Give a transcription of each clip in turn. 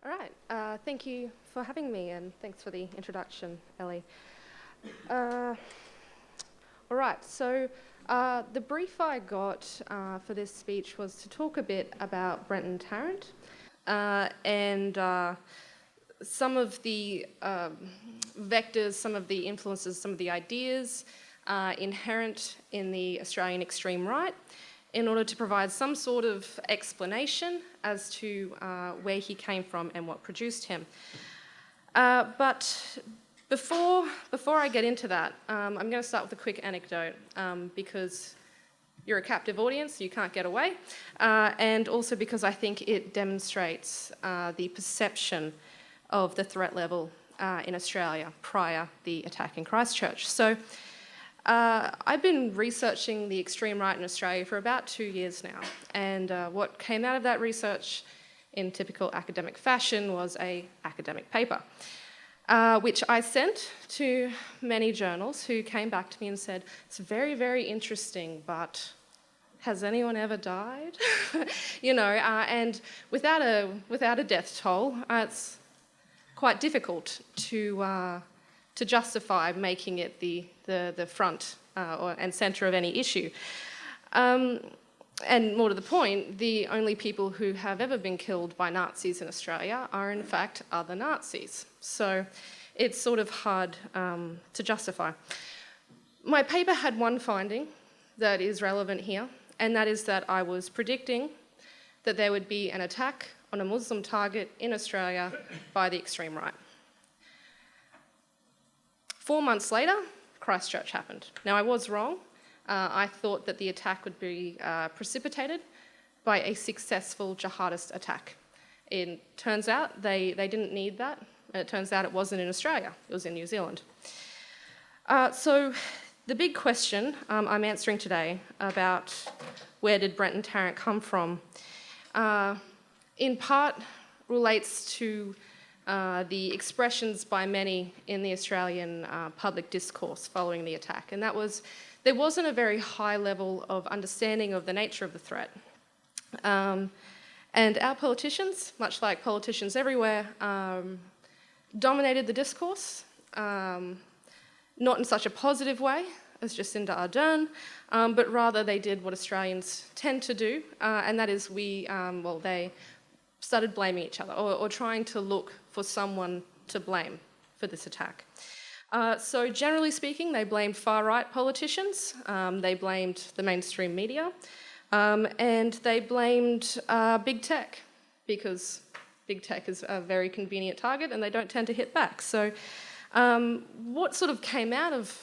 All right, thank you for having me, and thanks for the introduction, Ellie. All right, so the brief I got for this speech was to talk a bit about Breton Town and some of the vectors, some of the influences, some of the ideas inherent in the Australian extreme right, in order to provide some sort of explanation as to where he came from and what produced him. But before I get into that, I'm going to start with a quick anecdote because you're a captive audience, you can't get away, and also because I think it demonstrates the perception of the threat level in Australia prior the attack in Christchurch. So I've been researching the extreme right in Australia for about 2 years now, and what came out of that research in typical academic fashion was an academic paper, which I sent to many journals who came back to me and said, it's very, very interesting, but has anyone ever died? And without a death toll, it's quite difficult to justify making it the front and centre of any issue. And more to the point, the only people who have ever been killed by Nazis in Australia are in fact other Nazis. So it's sort of hard to justify. My paper had one finding that is relevant here, and that is that I was predicting that there would be an attack on a Muslim target in Australia by the extreme right. 4 months later, Christchurch happened. Now, I was wrong. I thought that the attack would be precipitated by a successful jihadist attack. It turns out they didn't need that. It turns out it wasn't in Australia. It was in New Zealand. So the big question I'm answering today about where did Breton Town come from, in part relates to the expressions by many in the Australian public discourse following the attack, and that was there wasn't a very high level of understanding of the nature of the threat. And our politicians, much like politicians everywhere, dominated the discourse, not in such a positive way as Jacinda Ardern, but rather they did what Australians tend to do, and that is they started blaming each other or trying to look for someone to blame for this attack. So generally speaking, they blamed far-right politicians, they blamed the mainstream media, and they blamed big tech, because big tech is a very convenient target and they don't tend to hit back. So what sort of came out of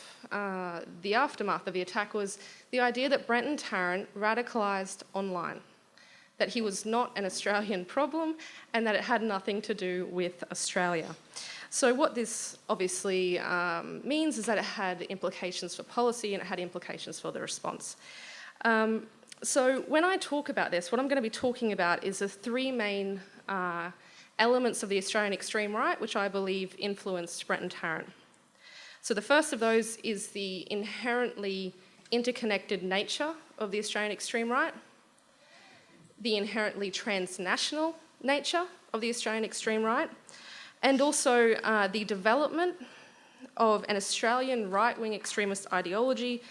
the aftermath of the attack was the idea that Breton Town radicalised online, that he was not an Australian problem and that it had nothing to do with Australia. So what this obviously means is that it had implications for policy and it had implications for the response. So when I talk about this, what I'm going to be talking about is the three main elements of the Australian extreme right, which I believe influenced Breton Town. So the first of those is the inherently interconnected nature of the Australian extreme right, the inherently transnational nature of the Australian extreme right, and also the development of an Australian right-wing extremist ideology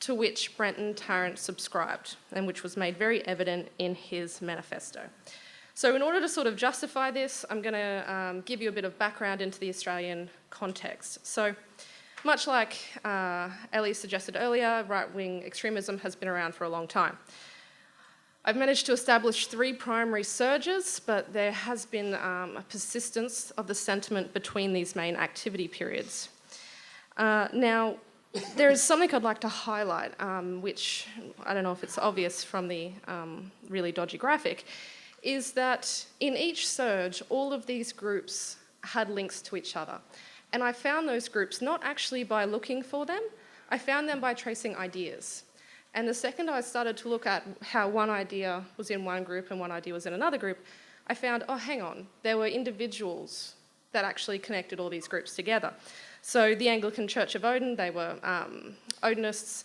to which Breton Town subscribed, and which was made very evident in his manifesto. So in order to sort of justify this, I'm going to give you a bit of background into the Australian context. So much like Ellie suggested earlier, right-wing extremism has been around for a long time. I've managed to establish 3 primary surges, but there has been a persistence of the sentiment between these main activity periods. Now, there is something I'd like to highlight, which I don't know if it's obvious from the really dodgy graphic, is that in each surge, all of these groups had links to each other. And I found those groups not actually by looking for them, I found them by tracing ideas. And the second I started to look at how one idea was in one group and one idea was in another group, I found, oh, hang on, there were individuals that actually connected all these groups together. So the Anglican Church of Odin, they were Odinists,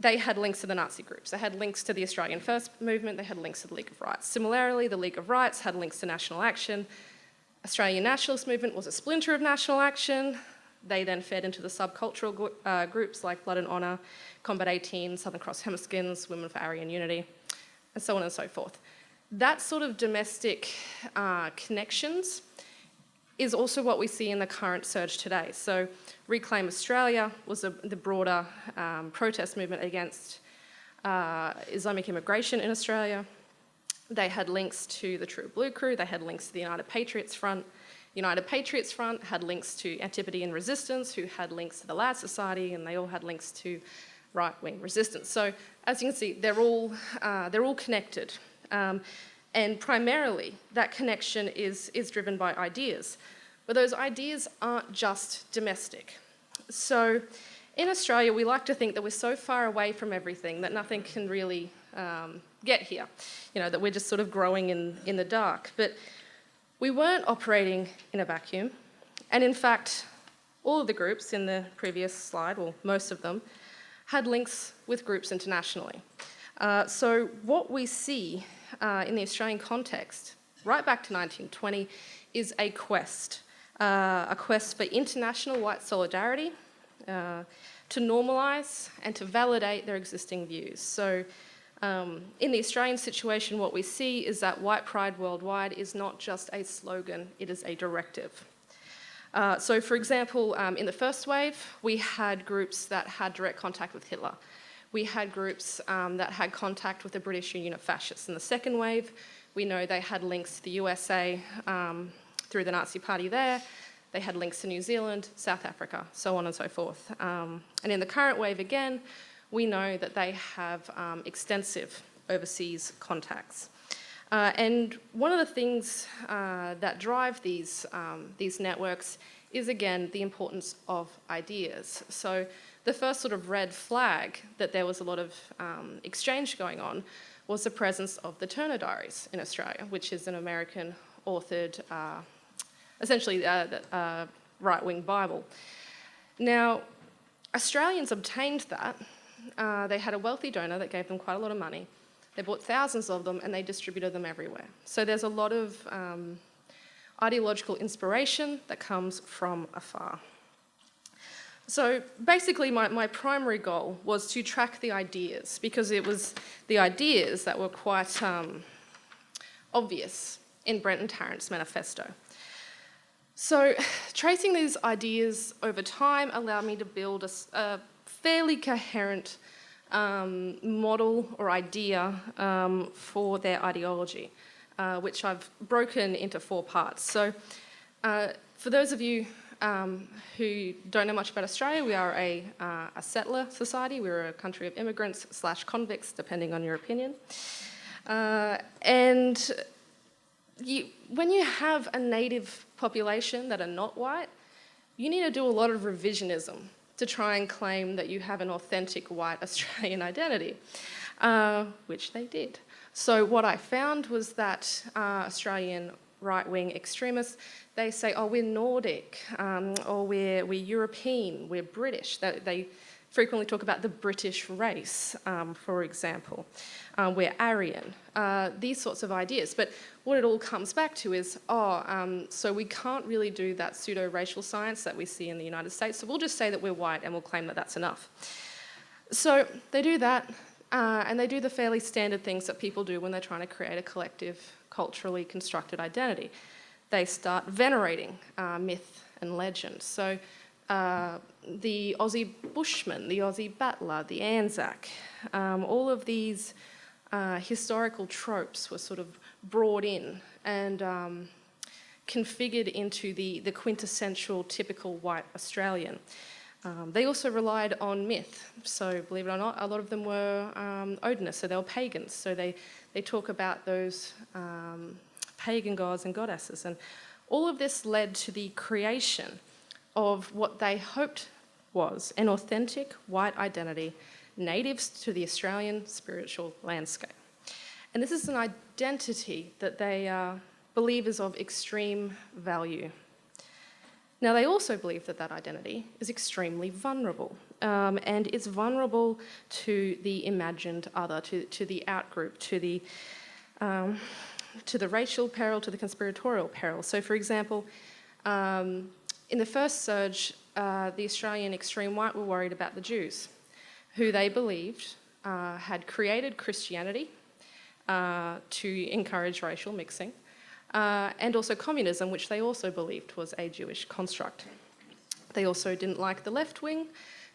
they had links to the Nazi groups. They had links to the Australian First Movement, they had links to the League of Rights. Similarly, the League of Rights had links to National Action. Australian nationalist movement was a splinter of National Action. They then fed into the subcultural groups like Blood and Honour, Combat 18, Southern Cross Hemskins, Women for Aryan Unity, and so on and so forth. That sort of domestic connections is also what we see in the current surge today. So Reclaim Australia was the broader protest movement against Islamic immigration in Australia. They had links to the True Blue Crew, they had links to the United Patriots Front. United Patriots Front had links to Antipodean Resistance, who had links to the Ladd Society, and they all had links to right-wing resistance. So as you can see, they're all connected. And primarily, that connection is driven by ideas. But those ideas aren't just domestic. So in Australia, we like to think that we're so far away from everything that nothing can really get here, that we're just sort of growing in the dark. But we weren't operating in a vacuum. And in fact, all of the groups in the previous slide, or most of them, had links with groups internationally. So what we see in the Australian context, right back to 1920, is a quest for international white solidarity, to normalise and to validate their existing views. So in the Australian situation, what we see is that white pride worldwide is not just a slogan, it is a directive. So for example, in the first wave, we had groups that had direct contact with Hitler. We had groups that had contact with the British Union of Fascists. In the second wave, we know they had links to the USA through the Nazi Party there. They had links to New Zealand, South Africa, so on and so forth. And in the current wave again, we know that they have extensive overseas contacts. And one of the things that drive these networks is, again, the importance of ideas. So the first sort of red flag that there was a lot of exchange going on was the presence of the Turner Diaries in Australia, which is an American-authored, essentially right-wing Bible. Now, Australians obtained that. They had a wealthy donor that gave them quite a lot of money. They bought thousands of them and they distributed them everywhere. So there's a lot of ideological inspiration that comes from afar. So basically my primary goal was to track the ideas, because it was the ideas that were quite obvious in Breton Tarrant's manifesto. So tracing these ideas over time allowed me to build a fairly coherent model or idea for their ideology, which I've broken into 4 parts. So for those of you who don't know much about Australia, we are a settler society. We're a country of immigrants / convicts, depending on your opinion. And when you have a native population that are not white, you need to do a lot of revisionism to try and claim that you have an authentic white Australian identity, which they did. So what I found was that Australian right-wing extremists, they say, oh, we're Nordic, or we're European, we're British. They frequently talk about the British race, for example. We're Aryan, these sorts of ideas. But what it all comes back to is, so we can't really do that pseudo-racial science that we see in the United States, so we'll just say that we're white and we'll claim that that's enough. So they do that, and they do the fairly standard things that people do when they're trying to create a collective, culturally constructed identity. They start venerating myth and legend. So the Aussie Bushman, the Aussie Battler, the Anzac, all of these historical tropes were sort of brought in and configured into the quintessential typical white Australian. They also relied on myth. So believe it or not, a lot of them were Odinists, so they were pagans. So they talk about those pagan gods and goddesses. And all of this led to the creation of what they hoped was an authentic white identity, natives to the Australian spiritual landscape. And this is an identity that they believe is of extreme value. Now, they also believe that that identity is extremely vulnerable, and it's vulnerable to the imagined other, to the outgroup, to the to the racial peril, to the conspiratorial peril. So, for example, in the first surge, the Australian extreme right were worried about the Jews, who they believed had created Christianity to encourage racial mixing, and also communism, which they also believed was a Jewish construct. They also didn't like the left wing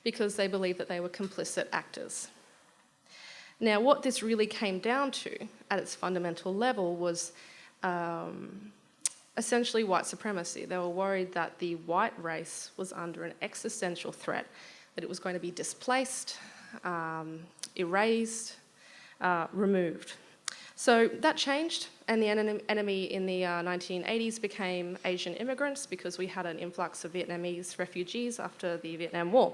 because they believed that they were complicit actors. Now, what this really came down to at its fundamental level was essentially white supremacy. They were worried that the white race was under an existential threat, that it was going to be displaced, erased, removed. So that changed, and the enemy in the 1980s became Asian immigrants because we had an influx of Vietnamese refugees after the Vietnam War.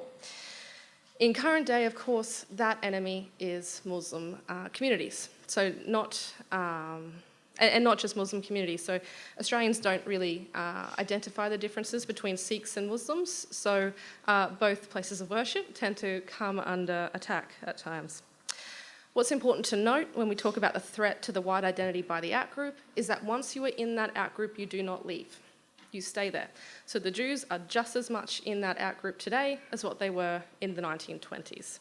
In current day, of course, that enemy is Muslim communities. So and not just Muslim communities. So Australians don't really identify the differences between Sikhs and Muslims. So both places of worship tend to come under attack at times. What's important to note when we talk about the threat to the white identity by the out-group is that once you are in that out-group, you do not leave. You stay there. So the Jews are just as much in that out-group today as what they were in the 1920s.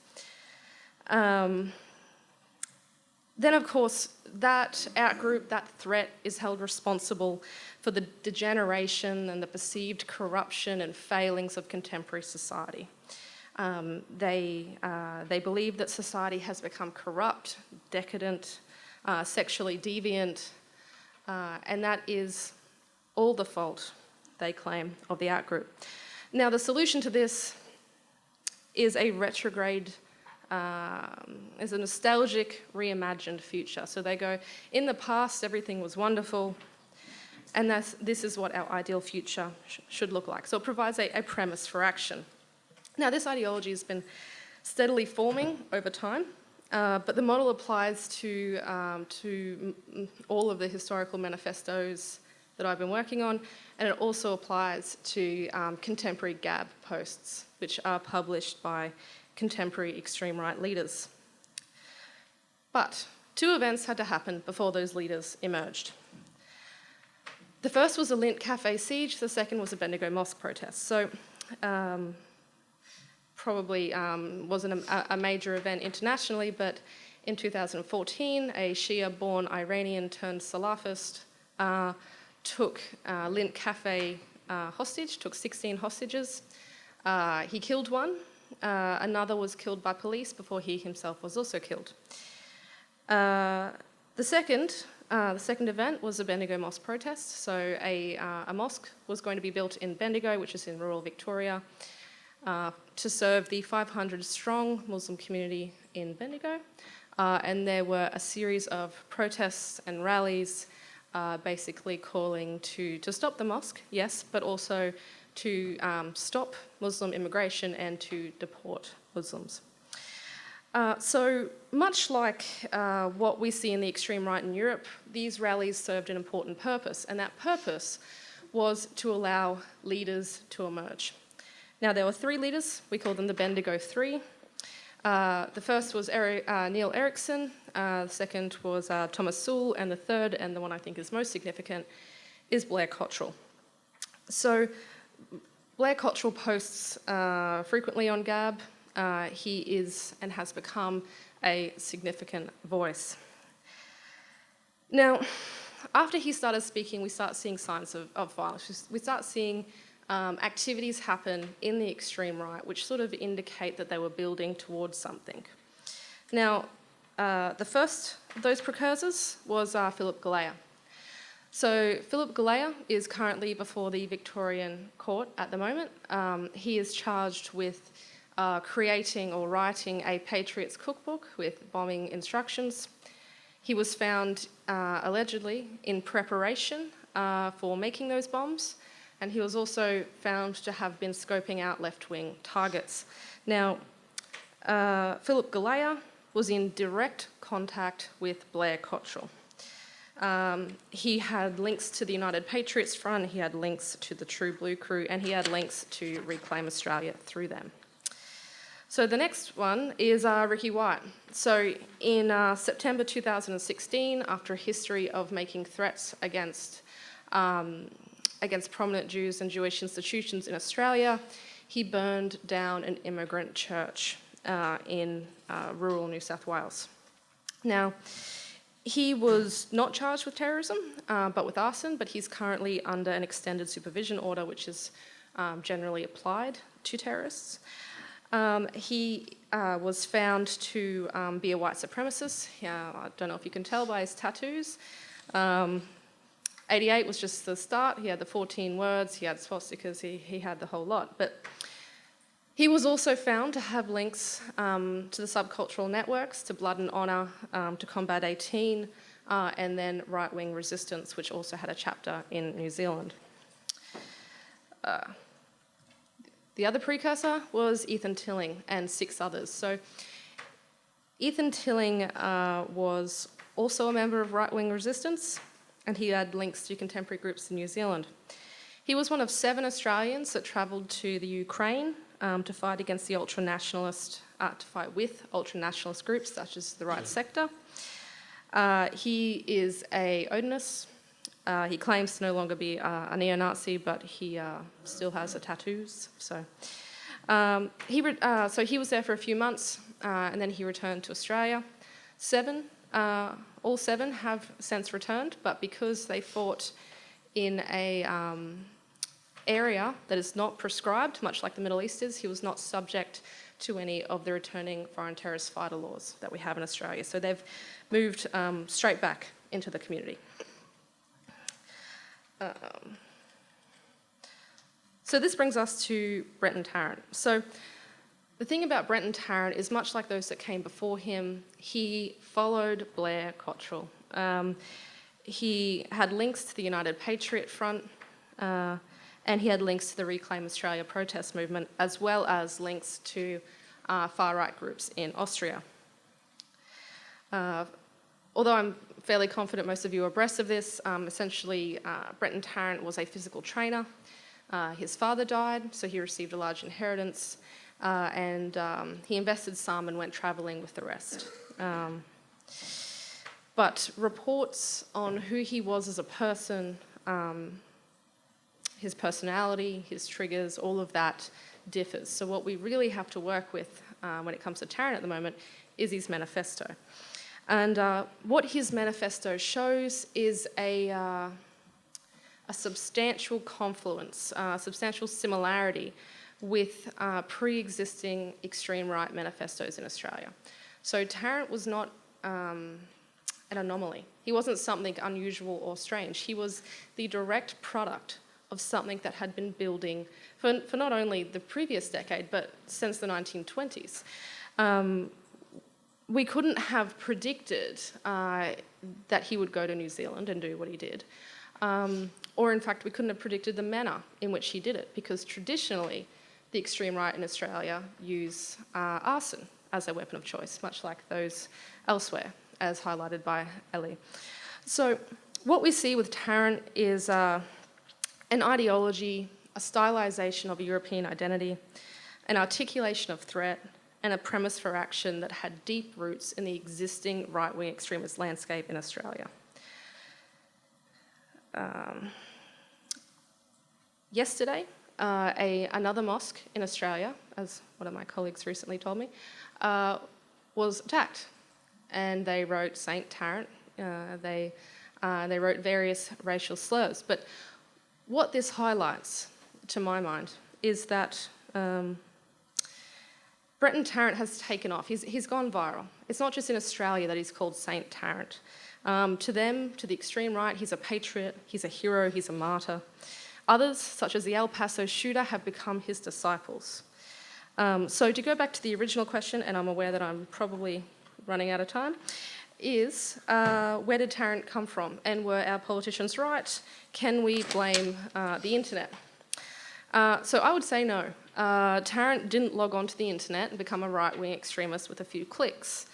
Then, of course, that out-group, that threat, is held responsible for the degeneration and the perceived corruption and failings of contemporary society. They believe that society has become corrupt, decadent, sexually deviant, and that is all the fault, they claim, of the out-group. Now, the solution to this is a retrograde, is a nostalgic, reimagined future. So they go, in the past, everything was wonderful, and this is what our ideal future should look like. So it provides a premise for action. Now, this ideology has been steadily forming over time, but the model applies to all of the historical manifestos that I've been working on, and it also applies to contemporary Gab posts, which are published by contemporary extreme right leaders. But two events had to happen before those leaders emerged. The first was a Lindt Cafe siege, the second was a Bendigo mosque protest. So probably wasn't a major event internationally, but in 2014, a Shia-born Iranian turned Salafist took Lindt Cafe hostage, took 16 hostages. He killed one. Another was killed by police before he himself was also killed. The second event was a Bendigo mosque protest. So a mosque was going to be built in Bendigo, which is in rural Victoria, to serve the 500-strong Muslim community in Bendigo. And there were a series of protests and rallies basically calling to stop the mosque, yes, but also to stop Muslim immigration and to deport Muslims. So much like what we see in the extreme right in Europe, these rallies served an important purpose, and that purpose was to allow leaders to emerge. Now, there were three leaders. We call them the Bendigo Three. The first was Neil Erikson, the second was Thomas Sewell, and the third, and the one I think is most significant, is Blair Cottrell. So Blair Cottrell posts frequently on Gab. He is and has become a significant voice. Now, after he started speaking, we start seeing signs of violence. We start seeing activities happen in the extreme right, which sort of indicate that they were building towards something. Now, the first of those precursors was Philip Galea. So Philip Galea is currently before the Victorian court at the moment. He is charged with creating or writing a Patriots cookbook with bombing instructions. He was found allegedly in preparation for making those bombs, and he was also found to have been scoping out left-wing targets. Now, Philip Galea was in direct contact with Blair Cottrell. He had links to the United Patriots Front, he had links to the True Blue Crew, and he had links to Reclaim Australia through them. So the next one is Ricky White. So in September 2016, after a history of making threats against prominent Jews and Jewish institutions in Australia, he burned down an immigrant church in rural New South Wales. Now, he was not charged with terrorism, but with arson, but he's currently under an extended supervision order, which is generally applied to terrorists. He was found to be a white supremacist. I don't know if you can tell by his tattoos. 88 was just the start. He had the 14 words, he had swastikas, he had the whole lot. But he was also found to have links to the subcultural networks, to Blood and Honour, to Combat 18, and then right-wing resistance, which also had a chapter in New Zealand. The other precursor was Ethan Tilling and 6 others. So Ethan Tilling was also a member of right-wing resistance, and he had links to contemporary groups in New Zealand. He was one of 7 Australians that travelled to the Ukraine to fight against the ultra-nationalist, to fight with ultra-nationalist groups such as the Right Sector. He is a Odinist. He claims to no longer be a neo-Nazi, but he still has the tattoos. So he was there for a few months, and then he returned to Australia. All 7 have since returned, but because they fought in a area that is not prescribed, much like the Middle East is, he was not subject to any of the returning foreign terrorist fighter laws that we have in Australia. So they've moved straight back into the community. So this brings us to Breton Town. So the thing about Breton Town is, much like those that came before him, he followed Blair Cottrell. He had links to the United Patriot Front, and he had links to the Reclaim Australia protest movement, as well as links to far-right groups in Austria. Although I'm fairly confident most of you are abreast of this, essentially Breton Tarrant was a physical trainer. His father died, so he received a large inheritance, and he invested some and went travelling with the rest. But reports on who he was as a person, his personality, his triggers, all of that differs. So what we really have to work with when it comes to Tarrant at the moment is his manifesto. And what his manifesto shows is a substantial confluence, a substantial similarity with pre-existing extreme right manifestos in Australia. So Tarrant was not an anomaly. He wasn't something unusual or strange. He was the direct product of something that had been building for not only the previous decade, but since the 1920s. We couldn't have predicted that he would go to New Zealand and do what he did. Or in fact, we couldn't have predicted the manner in which he did it, because traditionally, the extreme right in Australia use arson as their weapon of choice, much like those elsewhere, as highlighted by Ellie. So what we see with Tarrant is an ideology, a stylisation of a European identity, an articulation of threat, and a premise for action that had deep roots in the existing right-wing extremist landscape in Australia. Yesterday, another mosque in Australia, as one of my colleagues recently told me, was attacked, and they wrote Saint Tarrant. They wrote various racial slurs. But what this highlights, to my mind, is that Breton Tarrant has taken off. He's gone viral. It's not just in Australia that he's called Saint Tarrant. To them, to the extreme right, he's a patriot, he's a hero, he's a martyr. Others, such as the El Paso shooter, have become his disciples. So to go back to the original question, and I'm aware that I'm probably running out of time, is where did Tarrant come from? And were our politicians right? Can we blame the internet? So I would say no. Tarrant didn't log onto the internet and become a right-wing extremist with a few clicks.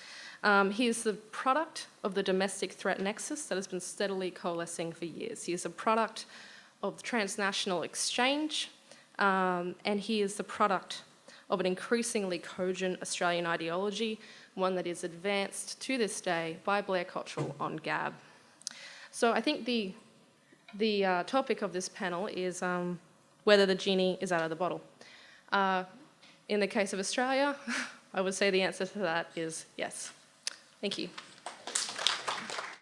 He is the product of the domestic threat nexus that has been steadily coalescing for years. He is a product of the transnational exchange, and he is the product of an increasingly cogent Australian ideology, one that is advanced to this day by Blair Cottrell on Gab. So I think the topic of this panel is whether the genie is out of the bottle. In the case of Australia, I would say the answer to that is yes. Thank you.